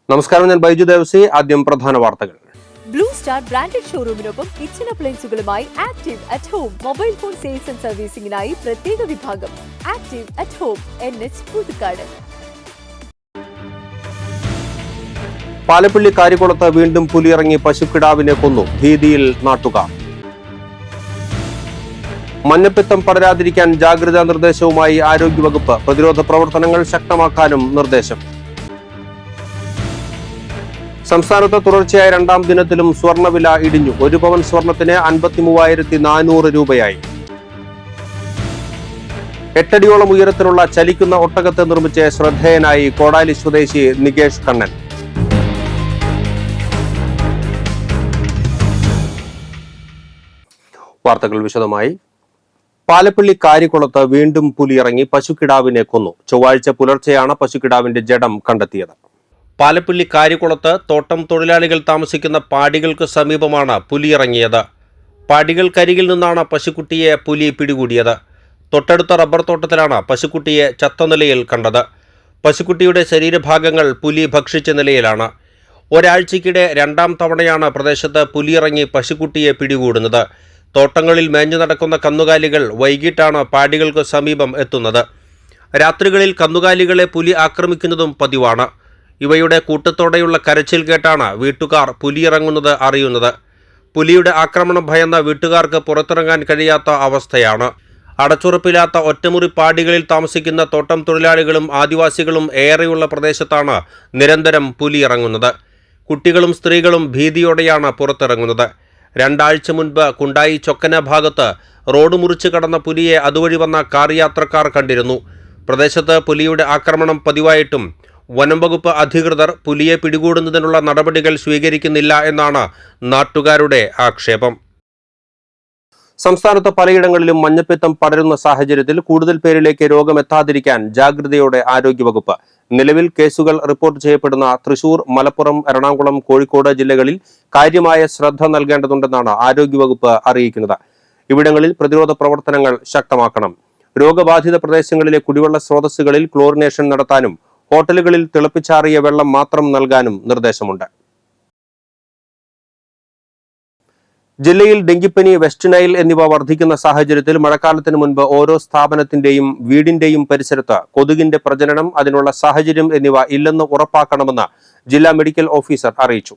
നമസ്കാരം, ഞാൻ ബൈജു ദേവസി. ആദ്യം പ്രധാന വാർത്തകൾ. ബ്ലൂ സ്റ്റാർ ബ്രാൻഡഡ് ഷോറൂമിനൊപ്പം കിച്ചൺ അപ്ലയൻസുകളുമായി Active at Home mobile phone sales and സർവീസിംഗിനായി പ്രത്യേക വിഭാഗം. Active at Home, NH Puthukkad. Palappilly കാരിക്കുളത്ത് വീണ്ടും പുലിയിറങ്ങി പശുക്കിടാവിനെ കൊന്നു. ഭീതിയിൽ നാട്ടുകാർ. മഞ്ഞപ്പിത്തം പടരാതിരിക്കാൻ ജാഗ്രതാ നിർദ്ദേശവുമായി ആരോഗ്യവകുപ്പ്. പ്രതിരോധ പ്രവർത്തനങ്ങൾ ശക്തമാക്കാനും നിർദ്ദേശം. സംസ്ഥാനത്ത് തുടർച്ചയായ രണ്ടാം ദിനത്തിലും സ്വർണ്ണവില ഇടിഞ്ഞു. 1 പവൻ സ്വർണത്തിന് 53,400 രൂപയായി. 8 അടിയോളം ഉയരത്തിലുള്ള ചലിക്കുന്ന ഒട്ടകത്തെ നിർമ്മിച്ച് ശ്രദ്ധേയനായി കോടാലി സ്വദേശി നികേഷ് കണ്ണൻ. വാർത്തകൾ വിശദമായി. പാലപ്പള്ളി കാരിക്കുളത്ത് വീണ്ടും പുലിയിറങ്ങി പശുക്കിടാവിനെ കൊന്നു. ചൊവ്വാഴ്ച പുലർച്ചെയാണ് പശുക്കിടാവിന്റെ ജഡം കണ്ടെത്തിയത്. പാലപ്പള്ളി കാരിക്കുളത്ത് തോട്ടം തൊഴിലാളികൾ താമസിക്കുന്ന പാടികൾക്ക് സമീപമാണ് പുലിയിറങ്ങിയത്. പാടികൾക്കരികിൽ നിന്നാണ് പശുക്കുട്ടിയെ പുലി പിടികൂടിയത്. തൊട്ടടുത്ത റബ്ബർ തോട്ടത്തിലാണ് പശുക്കുട്ടിയെ ചത്ത നിലയിൽ കണ്ടത്. പശുക്കുട്ടിയുടെ ശരീരഭാഗങ്ങൾ പുലി ഭക്ഷിച്ച നിലയിലാണ്. ഒരാഴ്ചയ്ക്കിടെ രണ്ടാം തവണയാണ് പ്രദേശത്ത് പുലിയിറങ്ങി പശുക്കുട്ടിയെ പിടികൂടുന്നത്. തോട്ടങ്ങളിൽ മേഞ്ഞു നടക്കുന്ന കന്നുകാലികൾ വൈകിട്ടാണ് പാടികൾക്ക് സമീപം എത്തുന്നത്. രാത്രികളിൽ കന്നുകാലികളെ പുലി ആക്രമിക്കുന്നതും പതിവാണ്. ഇവയുടെ കൂട്ടത്തോടെയുള്ള കരച്ചിൽ കേട്ടാണ് വീട്ടുകാർ പുലിയിറങ്ങുന്നത് അറിയുന്നത്. പുലിയുടെ ആക്രമണം ഭയന്ന വീട്ടുകാർക്ക് പുറത്തിറങ്ങാൻ കഴിയാത്ത അവസ്ഥയാണ്. അടച്ചുറപ്പില്ലാത്ത ഒറ്റമുറി പാടികളിൽ താമസിക്കുന്ന തോട്ടം തൊഴിലാളികളും ആദിവാസികളും ഏറെയുള്ള പ്രദേശത്താണ് നിരന്തരം പുലിയിറങ്ങുന്നത്. കുട്ടികളും സ്ത്രീകളും ഭീതിയോടെയാണ് പുറത്തിറങ്ങുന്നത്. 2 ആഴ്ച മുൻപ് കുണ്ടായി ചൊക്കന ഭാഗത്ത് റോഡ് മുറിച്ച് കടന്ന പുലിയെ അതുവഴി വന്ന കാർ യാത്രക്കാർ കണ്ടിരുന്നു. പ്രദേശത്ത് പുലിയുടെ ആക്രമണം പതിവായിട്ടും വനം വകുപ്പ് അധികൃതർ പുലിയെ പിടികൂടുന്നതിനുള്ള നടപടികൾ സ്വീകരിക്കുന്നില്ല എന്നാണ് നാട്ടുകാരുടെ ആക്ഷേപം. സംസ്ഥാനത്ത് പലയിടങ്ങളിലും മഞ്ഞപ്പിത്തം പടരുന്ന സാഹചര്യത്തിൽ കൂടുതൽ പേരിലേക്ക് രോഗമെത്താതിരിക്കാൻ ജാഗ്രതയോടെ ആരോഗ്യവകുപ്പ്. നിലവിൽ കേസുകൾ റിപ്പോർട്ട് ചെയ്യപ്പെടുന്ന തൃശൂർ, മലപ്പുറം, എറണാകുളം, കോഴിക്കോട് ജില്ലകളിൽ കാര്യമായ ശ്രദ്ധ നൽകേണ്ടതുണ്ടെന്നാണ് ആരോഗ്യവകുപ്പ് അറിയിക്കുന്നത്. ഇവിടങ്ങളിൽ പ്രതിരോധ പ്രവർത്തനങ്ങൾ ശക്തമാക്കണം. രോഗബാധിത പ്രദേശങ്ങളിലെ കുടിവെള്ള സ്രോതസ്സുകളിൽ ക്ലോറിനേഷൻ നടത്താനും ഹോട്ടലുകളിൽ തിളപ്പിച്ചാറിയ വെള്ളം മാത്രം നൽകാനും നിർദ്ദേശമുണ്ട്. ജില്ലയിൽ ഡെങ്കിപ്പനി, വെസ്റ്റ് നൈൽ എന്നിവ വർദ്ധിക്കുന്ന സാഹചര്യത്തിൽ മഴക്കാലത്തിന് മുൻപ് ഓരോ സ്ഥാപനത്തിന്റെയും വീടിന്റെയും പരിസരത്ത് കൊതുകിന്റെ പ്രജനനം, അതിനുള്ള സാഹചര്യം എന്നിവ ഇല്ലെന്ന് ഉറപ്പാക്കണമെന്ന് ജില്ലാ മെഡിക്കൽ ഓഫീസർ അറിയിച്ചു.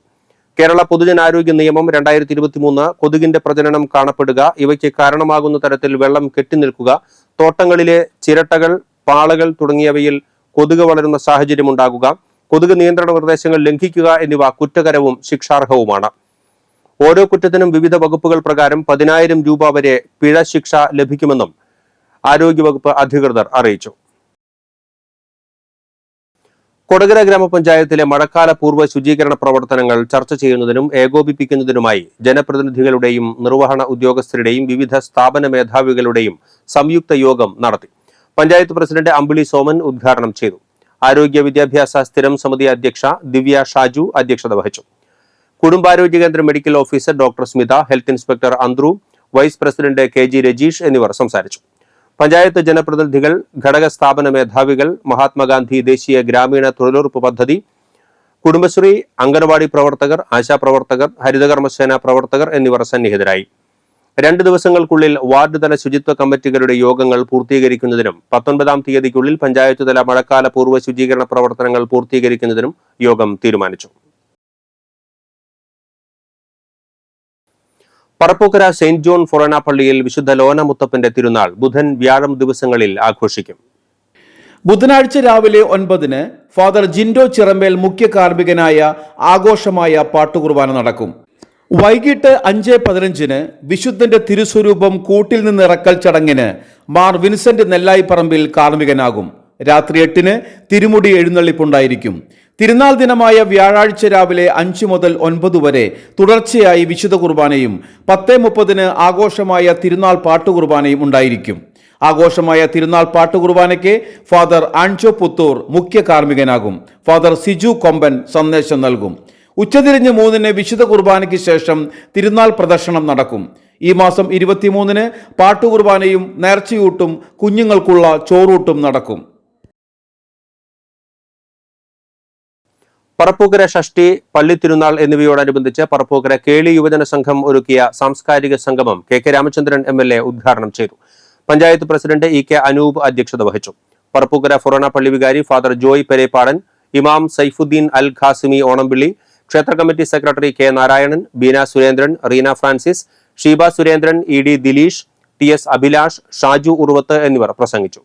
കേരള പൊതുജനാരോഗ്യ നിയമം 2023 കൊതുകിന്റെ പ്രജനനം കാണപ്പെടുക, ഇവയ്ക്ക് കാരണമാകുന്ന തരത്തിൽ വെള്ളം കെട്ടിനിൽക്കുക, തോട്ടങ്ങളിലെ ചിരട്ടകൾ, പാളകൾ തുടങ്ങിയവയിൽ കൊതുക് വളരുന്ന സാഹചര്യമുണ്ടാകുക, കൊതുക് നിയന്ത്രണ നിർദ്ദേശങ്ങൾ ലംഘിക്കുക എന്നിവ കുറ്റകരവും ശിക്ഷാർഹവുമാണ്. ഓരോ കുറ്റത്തിനും വിവിധ വകുപ്പുകൾ പ്രകാരം 10,000 രൂപ വരെ പിഴ ശിക്ഷ ലഭിക്കുമെന്നും ആരോഗ്യവകുപ്പ് അധികൃതർ അറിയിച്ചു. കൊടകര ഗ്രാമപഞ്ചായത്തിലെ മഴക്കാല പൂർവ്വ ശുചീകരണ പ്രവർത്തനങ്ങൾ ചർച്ച ചെയ്യുന്നതിനും ഏകോപിപ്പിക്കുന്നതിനുമായി ജനപ്രതിനിധികളുടെയും നിർവഹണ ഉദ്യോഗസ്ഥരുടെയും വിവിധ സ്ഥാപന മേധാവികളുടെയും സംയുക്ത യോഗം നടത്തി. പഞ്ചായത്ത് പ്രസിഡന്റ് അമ്പിളി സോമൻ ഉദ്ഘാടനം ചെയ്തു. ആരോഗ്യ വിദ്യാഭ്യാസ സ്ഥിരം സമിതി അധ്യക്ഷ ദിവ്യ ഷാജു അധ്യക്ഷത വഹിച്ചു. കുടുംബാരോഗ്യ കേന്ദ്ര medical officer doctor Smitha, health inspector Anthru, vice president KG Rajeesh എന്നിവർ സംസാരിച്ചു. പഞ്ചായത്ത് ജനപ്രതിനിധികൾ, ഘടക സ്ഥാപന മേധാവികൾ, മഹാത്മാഗാന്ധി ദേശീയ ഗ്രാമീണ തൊഴിലുറപ്പ് പദ്ധതി, കുടുംബശ്രീ, അംഗനവാടി പ്രവർത്തകർ, ആശാപ്രവർത്തകർ, ഹരിതകർമ്മസേന പ്രവർത്തകർ എന്നിവർ സന്നിഹിതരായി. 2 ദിവസങ്ങൾക്കുള്ളിൽ വാർഡ് തല ശുചിത്വ കമ്മിറ്റികളുടെ യോഗങ്ങൾ പൂർത്തീകരിക്കുന്നതിനും 19-ാം തീയതിക്കുള്ളിൽ പഞ്ചായത്ത് തല മഴക്കാല പൂർവ്വ ശുചീകരണ പ്രവർത്തനങ്ങൾ പൂർത്തീകരിക്കുന്നതിനും യോഗം തീരുമാനിച്ചു. പറപ്പൂക്കര സെന്റ് ജോൺ ഫൊറോന പള്ളിയിൽ വിശുദ്ധ ലോന മുത്തപ്പന്റെ തിരുനാൾ ബുധൻ, വ്യാഴം ദിവസങ്ങളിൽ ആഘോഷിക്കും. ബുധനാഴ്ച രാവിലെ 9-ന് ഫാദർ ജിൻഡോ ചിറമ്പേൽ മുഖ്യ കാർമ്മികനായ ആഘോഷമായ പാട്ടുകുർബാന നടക്കും. വൈകിട്ട് 5:15-ന് വിശുദ്ധന്റെ തിരുസ്വരൂപം കൂട്ടിൽ നിന്ന് ഇറക്കൽ ചടങ്ങിന് മാർ വിൻസെന്റ് നെല്ലായിപ്പറമ്പിൽ കാർമ്മികനാകും. രാത്രി 8-ന് തിരുമുടി എഴുന്നള്ളിപ്പുണ്ടായിരിക്കും. തിരുനാൾ ദിനമായ വ്യാഴാഴ്ച രാവിലെ 5 മുതൽ 9 വരെ തുടർച്ചയായി വിശുദ്ധ കുർബാനയും 10:30-ന് ആഘോഷമായ തിരുനാൾ പാട്ടുകുർബാനയും ഉണ്ടായിരിക്കും. ആഘോഷമായ തിരുനാൾ പാട്ടുകുർബാനയ്ക്ക് ഫാദർ ആൻജോ പുത്തൂർ മുഖ്യ കാർമ്മികനാകും. ഫാദർ സിജു കൊമ്പൻ സന്ദേശം നൽകും. ഉച്ചതിരിഞ്ഞ് 3-ന് വിശുദ്ധ കുർബാനയ്ക്ക് ശേഷം തിരുനാൾ പ്രദർശനം നടക്കും. ഈ മാസം 23-ന് പാട്ടുകുർബാനയും നേർച്ചയൂട്ടും കുഞ്ഞുങ്ങൾക്കുള്ള ചോറൂട്ടും നടക്കും. പറപ്പൂക്കര ഷഷ്ടി പള്ളിത്തിരുന്നാൾ എന്നിവയോടനുബന്ധിച്ച് പറപ്പൂക്കര കേളി യുവജന സംഘം ഒരുക്കിയ സാംസ്കാരിക സംഗമം കെ രാമചന്ദ്രൻ MLA ഉദ്ഘാടനം ചെയ്തു. പഞ്ചായത്ത് പ്രസിഡന്റ് EK അനൂപ് അധ്യക്ഷത വഹിച്ചു. പറപ്പൂക്കര ഫൊറോന പള്ളി വികാരി ഫാദർ ജോയ് പെരേപ്പാടൻ, ഇമാം സൈഫുദ്ദീൻ അൽ ഖാസിമി ഓണംപിള്ളി, ക്ഷേത്ര committee secretary K Narayanan, Beena Surendran, Reena Francis, Sheeba Surendran, ED Dileesh, TS Abhilash, Shaju ഉറുവത്ത് എന്നിവർ പ്രസംഗിച്ചു.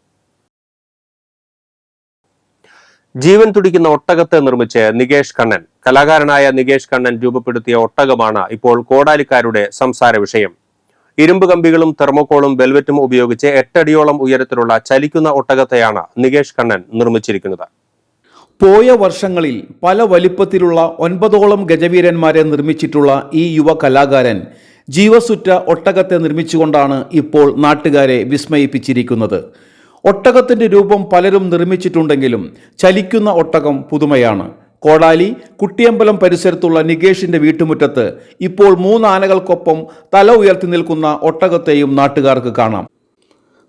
ജീവൻ തുടിക്കുന്ന ഒട്ടകത്തെ നിർമ്മിച്ച് നികേഷ് കണ്ണൻ. കലാകാരനായ നികേഷ് കണ്ണൻ രൂപപ്പെടുത്തിയ ഒട്ടകമാണ് ഇപ്പോൾ കോടാലിക്കാരുടെ സംസാര വിഷയം. ഇരുമ്പ് കമ്പികളും തെർമോക്കോളും വെൽവെറ്റും ഉപയോഗിച്ച് 8 അടിയോളം ഉയരത്തിലുള്ള ചലിക്കുന്ന ഒട്ടകത്തെയാണ് നികേഷ് കണ്ണൻ നിർമ്മിച്ചിരിക്കുന്നത്. പോയ വർഷങ്ങളിൽ പല വലിപ്പത്തിലുള്ള 9ഓളം ഗജവീരന്മാരെ നിർമ്മിച്ചിട്ടുള്ള ഈ യുവ കലാകാരൻ ജീവസുറ്റ ഒട്ടകത്തെ നിർമ്മിച്ചുകൊണ്ടാണ് ഇപ്പോൾ നാട്ടുകാരെ വിസ്മയിപ്പിച്ചിരിക്കുന്നത്. ഒട്ടകത്തിന്റെ രൂപം പലരും നിർമ്മിച്ചിട്ടുണ്ടെങ്കിലും ചലിക്കുന്ന ഒട്ടകം പുതുമയാണ്. കോടാലി കുട്ടിയമ്പലം പരിസരത്തുള്ള നികേഷിന്റെ വീട്ടുമുറ്റത്ത് ഇപ്പോൾ 3 ആനകൾക്കൊപ്പം തല ഉയർത്തി നിൽക്കുന്ന ഒട്ടകത്തെയും നാട്ടുകാർക്ക് കാണാം.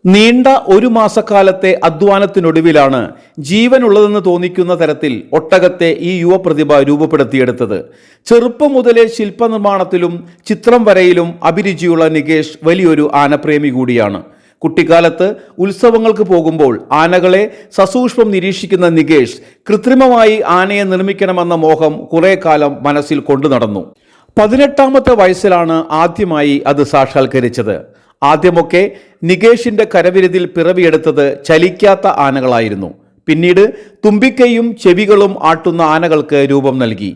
നീണ്ട 1 മാസക്കാലത്തെ അധ്വാനത്തിനൊടുവിലാണ് ജീവനുള്ളതെന്ന് തോന്നിക്കുന്ന തരത്തിൽ ഒട്ടകത്തെ ഈ യുവപ്രതിഭ രൂപപ്പെടുത്തിയെടുത്തത്. ചെറുപ്പം മുതലേ ശില്പനിർമ്മാണത്തിലും ചിത്രം വരയിലും അഭിരുചിയുള്ള നികേഷ് വലിയൊരു ആനപ്രേമി കൂടിയാണ്. കുട്ടിക്കാലത്ത് ഉത്സവങ്ങൾക്ക് പോകുമ്പോൾ ആനകളെ സസൂക്ഷ്മം നിരീക്ഷിക്കുന്ന നികേഷ് കൃത്രിമമായി ആനയെ നിർമ്മിക്കണമെന്ന മോഹം കുറെ കാലം മനസ്സിൽ കൊണ്ടു നടന്നു. 18ാമത്തെ വയസ്സിലാണ് ആദ്യമായി അത് സാക്ഷാത്കരിച്ചത്. ആദ്യമൊക്കെ നികേഷിന്റെ കരവിരുതിൽ പിറവിയെടുത്തത് ചലിക്കാത്ത ആനകളായിരുന്നു. പിന്നീട് തുമ്പിക്കൈയും ചെവികളും ആട്ടുന്ന ആനകൾക്ക് രൂപം നൽകി.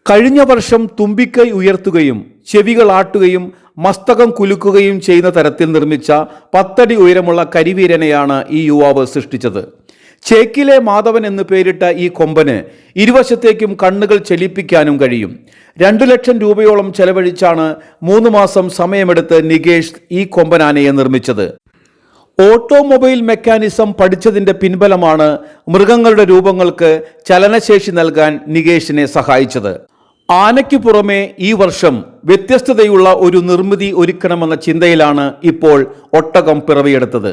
കഴിഞ്ഞ വർഷം തുമ്പിക്കൈ ഉയർത്തുകയും ചെവികൾ ആട്ടുകയും മസ്തകം കുലുക്കുകയും ചെയ്യുന്ന തരത്തിൽ നിർമ്മിച്ച 10 അടി ഉയരമുള്ള കരിവീരനെയാണ് ഈ യുവാവ് സൃഷ്ടിച്ചത്. ചേക്കിലെ മാധവൻ എന്ന് പേരിട്ട ഈ കൊമ്പന് ഇരുവശത്തേക്കും കണ്ണുകൾ ചലിപ്പിക്കാനും കഴിയും. 2 ലക്ഷം രൂപയോളം ചെലവഴിച്ചാണ് 3 മാസം സമയമെടുത്ത് നികേഷ് ഈ കൊമ്പനാനയെ നിർമ്മിച്ചത്. ഓട്ടോമൊബൈൽ മെക്കാനിസം പഠിച്ചതിന്റെ പിൻബലമാണ് മൃഗങ്ങളുടെ രൂപങ്ങൾക്ക് ചലനശേഷി നൽകാൻ നികേഷിനെ സഹായിച്ചത്. ആനയ്ക്ക് പുറമെ ഈ വർഷം വ്യത്യസ്തതയുള്ള ഒരു നിർമ്മിതി ഒരുക്കണമെന്ന ചിന്തയിലാണ് ഇപ്പോൾ ഒട്ടകം പിറവിയെടുത്തത്.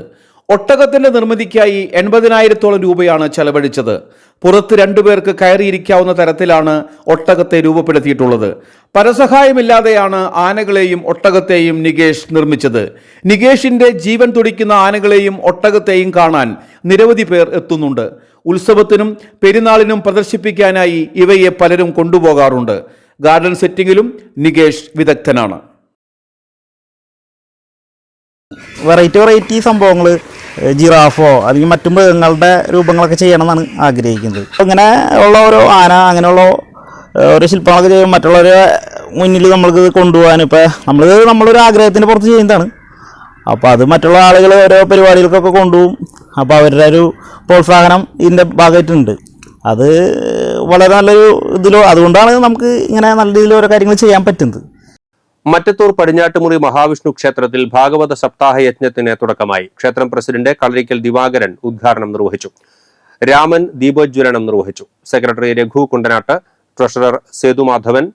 ഒട്ടകത്തിന്റെ നിർമ്മിതിക്കായി 80,000-ഓളം രൂപയാണ് ചെലവഴിച്ചത്. പുറത്ത് 2 പേർക്ക് കയറിയിരിക്കാവുന്ന തരത്തിലാണ് ഒട്ടകത്തെ രൂപപ്പെടുത്തിയിട്ടുള്ളത്. പരസഹായമില്ലാതെയാണ് ആനകളെയും ഒട്ടകത്തെയും നികേഷ് നിർമ്മിച്ചത്. നികേഷിന്റെ ജീവൻ തുടിക്കുന്ന ആനകളെയും ഒട്ടകത്തെയും കാണാൻ നിരവധി പേർ എത്തുന്നുണ്ട്. ഉത്സവത്തിനും പെരുന്നാളിനും പ്രദർശിപ്പിക്കാനായി ഇവയെ പലരും കൊണ്ടുപോകാറുണ്ട്. ഗാർഡൻ സെറ്റിംഗിലും നികേഷ് വിദഗ്ധനാണ്. വെറൈറ്റി സംഭവങ്ങൾ, ജിറാഫോ അല്ലെങ്കിൽ മറ്റു മൃഗങ്ങളുടെ രൂപങ്ങളൊക്കെ ചെയ്യണമെന്നാണ് ആഗ്രഹിക്കുന്നത്. ഇങ്ങനെ ഉള്ള ഓരോ ആന, അങ്ങനെയുള്ള ഓരോ ശില്പങ്ങളൊക്കെ ചെയ്യും മറ്റുള്ളവരെ മുന്നിൽ നമ്മൾക്ക് കൊണ്ടുപോകാൻ. ഇപ്പം നമ്മളൊരു ആഗ്രഹത്തിൻ്റെ പുറത്ത് ചെയ്യുന്നതാണ്. അപ്പോൾ അത് മറ്റുള്ള ആളുകൾ ഓരോ പരിപാടികൾക്കൊക്കെ കൊണ്ടുപോകും. അപ്പോൾ അവരുടെ ഒരു പ്രോത്സാഹനം ഇതിൻ്റെ ഭാഗമായിട്ടുണ്ട്. അത് വളരെ നല്ലൊരു അതുകൊണ്ടാണ് നമുക്ക് ഇങ്ങനെ നല്ല രീതിയിൽ ഓരോ കാര്യങ്ങൾ ചെയ്യാൻ പറ്റുന്നത്. മറ്റത്തൂർ പടിഞ്ഞാട്ടുമുറി മഹാവിഷ്ണു ക്ഷേത്രത്തിൽ ഭാഗവത സപ്താഹ യജ്ഞത്തിന് തുടക്കമായി. ക്ഷേത്രം പ്രസിഡന്റ് കളരിക്കൽ ദിവാകരൻ ഉദ്ഘാടനം നിർവഹിച്ചു. രാമൻ ദീപോജ്വലനം നിർവഹിച്ചു. Secretary Raghu Kundanatt, treasurer Sethumadhavan,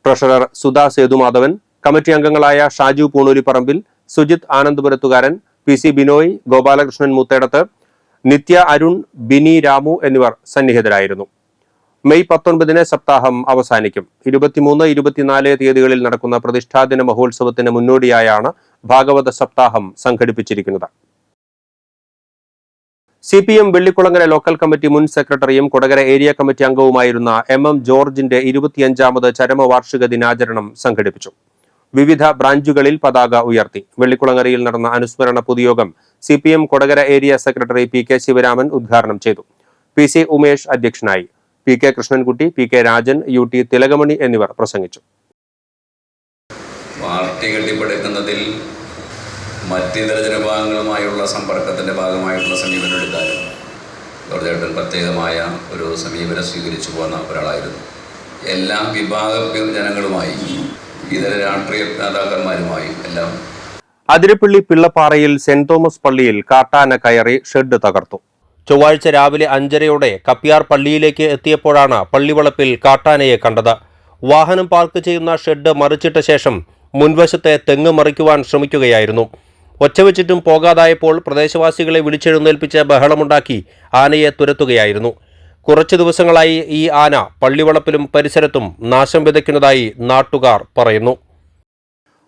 treasurer Sudha Sethumadhavan, committee അംഗങ്ങളായ ഷാജു പൂണൂരിപ്പറമ്പിൽ, സുജിത് ആനന്ദപുരത്തുകാരൻ, PC ബിനോയ്, ഗോപാലകൃഷ്ണൻ മൂത്തേടത്ത്, നിത്യ അരുൺ, ബിനി രാമു എന്നിവർ സന്നിഹിതരായിരുന്നു. മെയ് 19-ന് സപ്താഹം അവസാനിക്കും. 23, 24 തീയതികളിൽ നടക്കുന്ന പ്രതിഷ്ഠാദിന മഹോത്സവത്തിന് മുന്നോടിയായാണ് ഭാഗവത സപ്താഹം സംഘടിപ്പിച്ചിരിക്കുന്നത്. CPM വെള്ളിക്കുളങ്ങര ലോക്കൽ കമ്മിറ്റി മുൻ സെക്രട്ടറിയും കൊടകര ഏരിയ കമ്മിറ്റി അംഗവുമായിരുന്ന MM ജോർജിന്റെ 25ാമത് ചരമവാർഷിക ദിനാചരണം സംഘടിപ്പിച്ചു. വിവിധ ബ്രാഞ്ചുകളിൽ പതാക ഉയർത്തി. വെള്ളിക്കുളങ്ങരയിൽ നടന്ന അനുസ്മരണ പൊതുയോഗം CPM Kodakara area secretary PK Sivaraman ഉദ്ഘാടനം ചെയ്തു. PC ഉമേഷ് അധ്യക്ഷനായി. PK Krishnankutty, PK Rajan, UT തിലകമണി എന്നിവർ പ്രസംഗിച്ചു. പാർട്ടി കെട്ടിപ്പടുക്കുന്നതിൽ മറ്റിതര ജനവിഭാഗങ്ങളുമായുള്ള സമ്പർക്കത്തിൻ്റെ ഭാഗമായിട്ടുള്ള സമീപനം എടുത്താലും ജോർജേട്ടൻ പ്രത്യേകമായ ഒരു സമീപനം സ്വീകരിച്ചു പോകുന്ന ഒരാളായിരുന്നു. എല്ലാ വിഭാഗ ജനങ്ങളുമായി, ഇതര രാഷ്ട്രീയ നേതാക്കന്മാരുമായും എല്ലാം. അതിരപ്പള്ളി പിള്ളപ്പാറയിൽ സെന്റ് തോമസ് പള്ളിയിൽ കാട്ടാന കയറി ഷെഡ് തകർത്തു. ചൊവ്വാഴ്ച രാവിലെ 5:30 കപ്പ്യാർ പള്ളിയിലേക്ക് എത്തിയപ്പോഴാണ് പള്ളിവളപ്പിൽ കാട്ടാനയെ കണ്ടത്. വാഹനം പാർക്ക് ചെയ്യുന്ന ഷെഡ് മറിച്ചിട്ട ശേഷം മുൻവശത്തെ തെങ്ങ് മറിക്കുവാൻ ശ്രമിക്കുകയായിരുന്നു. ഒച്ചവെച്ചിട്ടും പോകാതായപ്പോൾ പ്രദേശവാസികളെ വിളിച്ചെഴുന്നേൽപ്പിച്ച് ബഹളമുണ്ടാക്കി ആനയെ തുരത്തുകയായിരുന്നു. കുറച്ചു ദിവസങ്ങളായി ഈ ആന പള്ളിവളപ്പിലും പരിസരത്തും നാശം വിതയ്ക്കുന്നതായി നാട്ടുകാർ പറയുന്നു.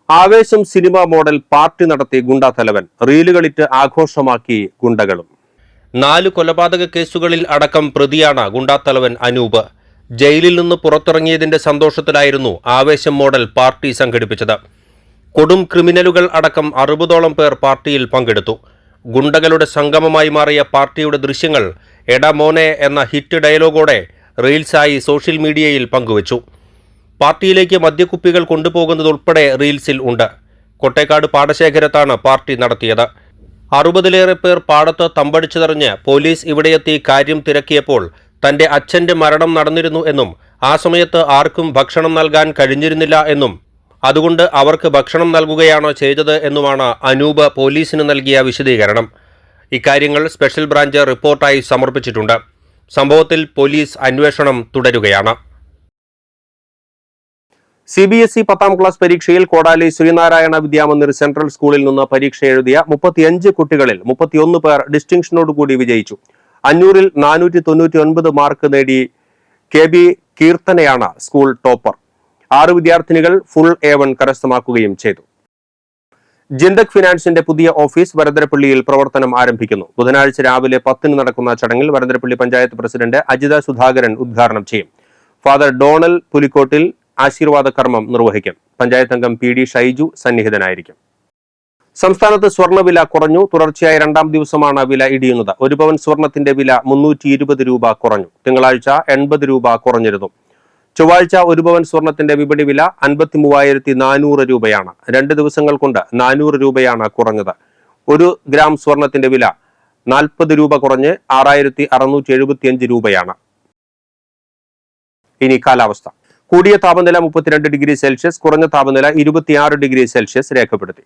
ആവേശം സിനിമ മോഡൽ പാർട്ടി നടത്തി ഗുണ്ടാത്തലവൻ, റീലുകളിട്ട് ആഘോഷമാക്കി ഗുണ്ടകളും. 4 കൊലപാതക കേസുകളിൽ അടക്കം പ്രതിയാണ് ഗുണ്ടാത്തലവൻ അനൂപ്. ജയിലിൽ നിന്ന് പുറത്തിറങ്ങിയതിന്റെ സന്തോഷത്തിലായിരുന്നു ആവേശം മോഡൽ പാർട്ടി സംഘടിപ്പിച്ചത്. കൊടും ക്രിമിനലുകൾ അടക്കം 60ഓളം പേർ പാർട്ടിയിൽ പങ്കെടുത്തു. ഗുണ്ടകളുടെ സംഗമമായി മാറിയ പാർട്ടിയുടെ ദൃശ്യങ്ങൾ എടാ മോനെ എന്ന ഹിറ്റ് ഡയലോഗോടെ റീൽസായി സോഷ്യൽ മീഡിയയിൽ പങ്കുവച്ചു. പാർട്ടിയിലേക്ക് മദ്യക്കുപ്പികൾ കൊണ്ടുപോകുന്നതുൾപ്പെടെ റീൽസിൽ ഉണ്ട്. കൊട്ടേക്കാട് പാടശേഖരത്താണ് പാർട്ടി നടത്തിയത്. 60ലേറെ പേർ പാടത്ത് തമ്പടിച്ചതറിഞ്ഞ് പോലീസ് ഇവിടെയെത്തി കാര്യം തിരക്കിയപ്പോൾ തന്റെ അച്ഛന്റെ മരണം നടന്നിരുന്നു എന്നും ആ സമയത്ത് ആർക്കും ഭക്ഷണം നൽകാൻ കഴിഞ്ഞിരുന്നില്ല എന്നും അതുകൊണ്ട് അവർക്ക് ഭക്ഷണം നൽകുകയാണോ ചെയ്തത് എന്നുമാണ് അനൂപ് പോലീസിന് നൽകിയ വിശദീകരണം. ഇക്കാര്യങ്ങൾ സ്പെഷ്യൽ ബ്രാഞ്ച് റിപ്പോർട്ടായി സമർപ്പിച്ചിട്ടുണ്ട്. സംഭവത്തിൽ പോലീസ് അന്വേഷണം തുടരുകയാണ്. CBSE 10ാം ക്ലാസ് പരീക്ഷയിൽ കോടാലി ശ്രീനാരായണ വിദ്യാമന്ദിർ സെൻട്രൽ സ്കൂളിൽ നിന്ന് പരീക്ഷ എഴുതിയ 35 കുട്ടികളിൽ 31 പേർ ഡിസ്റ്റിങ്ഷനോടുകൂടി വിജയിച്ചു. 500-ൽ 499 മാർക്ക് നേടി KB കീർത്തനയാണ് സ്കൂൾ ടോപ്പർ. 6 വിദ്യാർത്ഥിനികൾ ഫുൾ A1 കരസ്ഥമാക്കുകയും ചെയ്തു. ജിൻഡക് ഫിനാൻസിന്റെ പുതിയ ഓഫീസ് വരന്തരപ്പള്ളിയിൽ പ്രവർത്തനം ആരംഭിക്കുന്നു. ബുധനാഴ്ച രാവിലെ 10-ന് നടക്കുന്ന ചടങ്ങിൽ വരന്തരപ്പള്ളി പഞ്ചായത്ത് പ്രസിഡന്റ് അജിത സുധാകരൻ ഉദ്ഘാടനം ചെയ്യും. ഫാദർ ഡോണൽ പുലിക്കോട്ടിൽ ആശീർവാദ കർമ്മം നിർവഹിക്കും. പഞ്ചായത്ത് അംഗം PD ഷൈജു സന്നിഹിതനായിരിക്കും. സംസ്ഥാനത്ത് സ്വർണ്ണവില കുറഞ്ഞു. തുടർച്ചയായ 2ാം ദിവസമാണ് വില ഇടിയുന്നത്. 1 പവൻ സ്വർണത്തിന്റെ വില 320 രൂപ കുറഞ്ഞു. തിങ്കളാഴ്ച 80 രൂപ കുറഞ്ഞിരുന്നു. ചൊവ്വാഴ്ച 1 പവൻ സ്വർണത്തിന്റെ വിപണി വില 53,400 രൂപയാണ്. 2 ദിവസങ്ങൾ കൊണ്ട് 400 രൂപയാണ് കുറഞ്ഞത്. 1 ഗ്രാം സ്വർണത്തിന്റെ വില 40 രൂപ കുറഞ്ഞ് 6,675 രൂപയാണ്. ഇനി കാലാവസ്ഥ. കൂടിയ താപനില 32 ഡിഗ്രി സെൽഷ്യസ്, കുറഞ്ഞ താപനില 26 ഡിഗ്രി സെൽഷ്യസ് രേഖപ്പെടുത്തി.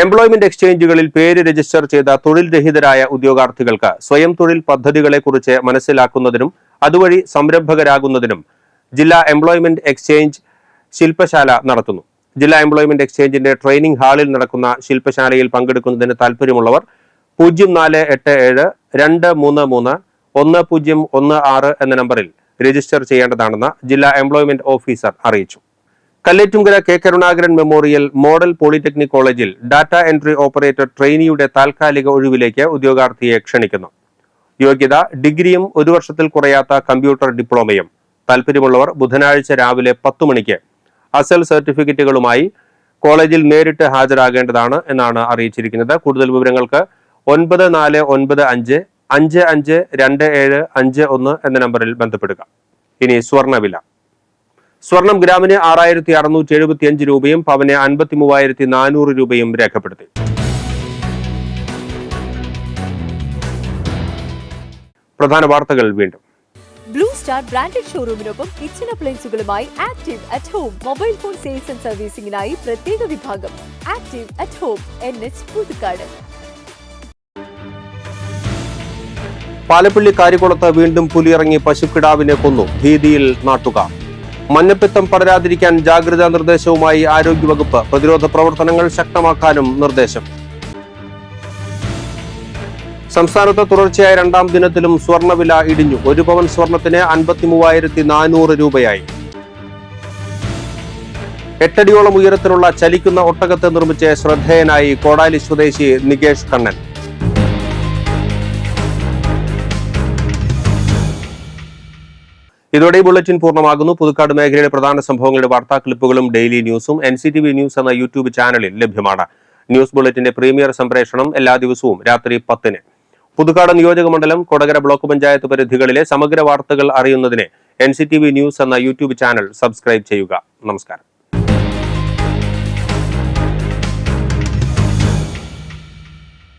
എംപ്ലോയ്മെന്റ് എക്സ്ചേഞ്ചുകളിൽ പേര് രജിസ്റ്റർ ചെയ്ത തൊഴിൽ രഹിതരായ ഉദ്യോഗാർത്ഥികൾക്ക് സ്വയം തൊഴിൽ പദ്ധതികളെക്കുറിച്ച് മനസ്സിലാക്കുന്നതിനും അതുവഴി സംരംഭകരാകുന്നതിനും ജില്ലാ എംപ്ലോയ്മെന്റ് എക്സ്ചേഞ്ച് ശില്പശാല നടത്തുന്നു. ജില്ലാ എംപ്ലോയ്മെന്റ് എക്സ്ചേഞ്ചിന്റെ ട്രെയിനിംഗ് ഹാളിൽ നടക്കുന്ന ശില്പശാലയിൽ പങ്കെടുക്കുന്നതിന് താൽപര്യമുള്ളവർ 0487-233-1016 എന്ന നമ്പറിൽ രജിസ്റ്റർ ചെയ്യേണ്ടതാണെന്ന് ജില്ലാ എംപ്ലോയ്മെന്റ് ഓഫീസർ അറിയിച്ചു. Kallettumkara K Karunakaran memorial model polytechnic കോളേജിൽ ഡാറ്റ എൻട്രി ഓപ്പറേറ്റർ ട്രെയിനിയുടെ താൽക്കാലിക ഒഴിവിലേക്ക് ഉദ്യോഗാർത്ഥിയെ ക്ഷണിക്കുന്നു. യോഗ്യത ഡിഗ്രിയും 1 വർഷത്തിൽ കുറയാത്ത കമ്പ്യൂട്ടർ ഡിപ്ലോമയും. താൽപര്യമുള്ളവർ ബുധനാഴ്ച രാവിലെ 10 മണിക്ക് അസൽ സർട്ടിഫിക്കറ്റുകളുമായി കോളേജിൽ നേരിട്ട് ഹാജരാകേണ്ടതാണ് എന്നാണ് അറിയിച്ചിരിക്കുന്നത്. കൂടുതൽ വിവരങ്ങൾക്ക് 9495552751 എന്ന നമ്പറിൽ ബന്ധപ്പെടുക. ഇനി സ്വർണ്ണവില. സ്വർണം ഗ്രാമിന് 6,675 രൂപയും പവന് 53,400 രൂപയും രേഖപ്പെടുത്തി. പ്രധാന വാർത്തകൾ വീണ്ടും. ബ്ലൂ സ്റ്റാർ ബ്രാൻഡഡ് ഷോറൂമിനൊപ്പം കിച്ചൺ അപ്ലയൻസുകളുമായി Active at Home mobile phone sales and സർവീസിംഗിനായി പ്രത്യേക വിഭാഗം. Active at Home NH Puthukkad. Palappilly കാരിക്കുളത്ത് വീണ്ടും പുലിയിറങ്ങി പശുക്കിടാവിനെ കൊന്നു. ഭീതിയിൽ നാട്ടുകാർ. മഞ്ഞപ്പിത്തം പടരാതിരിക്കാൻ ജാഗ്രതാ നിർദ്ദേശവുമായി ആരോഗ്യവകുപ്പ്. പ്രതിരോധ പ്രവർത്തനങ്ങൾ ശക്തമാക്കാനും നിർദ്ദേശം. സംസ്ഥാനത്ത് തുടർച്ചയായ 2ാം ദിനത്തിലും സ്വർണ്ണവില ഇടിഞ്ഞു. 1 പവൻ സ്വർണത്തിന് 53,400 രൂപയായി. 8 അടിയോളം ഉയരത്തിലുള്ള ചലിക്കുന്ന ഒട്ടകത്തെ നിർമ്മിച്ച് ശ്രദ്ധേയനായി കോടാലി സ്വദേശി നികേഷ് കണ്ണൻ. ഇതോടെ ബുള്ളറ്റിൻ പൂർണ്ണമാകുന്നു. പുതുക്കാട് മേഖലയിലെ പ്രധാന സംഭവങ്ങളുടെ വാർത്താ ക്ലിപ്പുകളും ഡെയിലി ന്യൂസും NCTV ന്യൂസ് എന്ന യൂട്യൂബ് ചാനലിൽ ലഭ്യമാണ്. ന്യൂസ് ബുള്ളറ്റിന്റെ പ്രീമിയർ സംപ്രേഷണം എല്ലാ ദിവസവും രാത്രി 10-ന്. പുതുക്കാട് നിയോജക മണ്ഡലം, കൊടകര ബ്ലോക്ക് പഞ്ചായത്ത് പരിധികളിലെ സമഗ്ര വാർത്തകൾ അറിയുന്നതിന് NCTV ന്യൂസ് എന്ന യൂട്യൂബ് ചാനൽ സബ്സ്ക്രൈബ് ചെയ്യുക. നമസ്കാരം.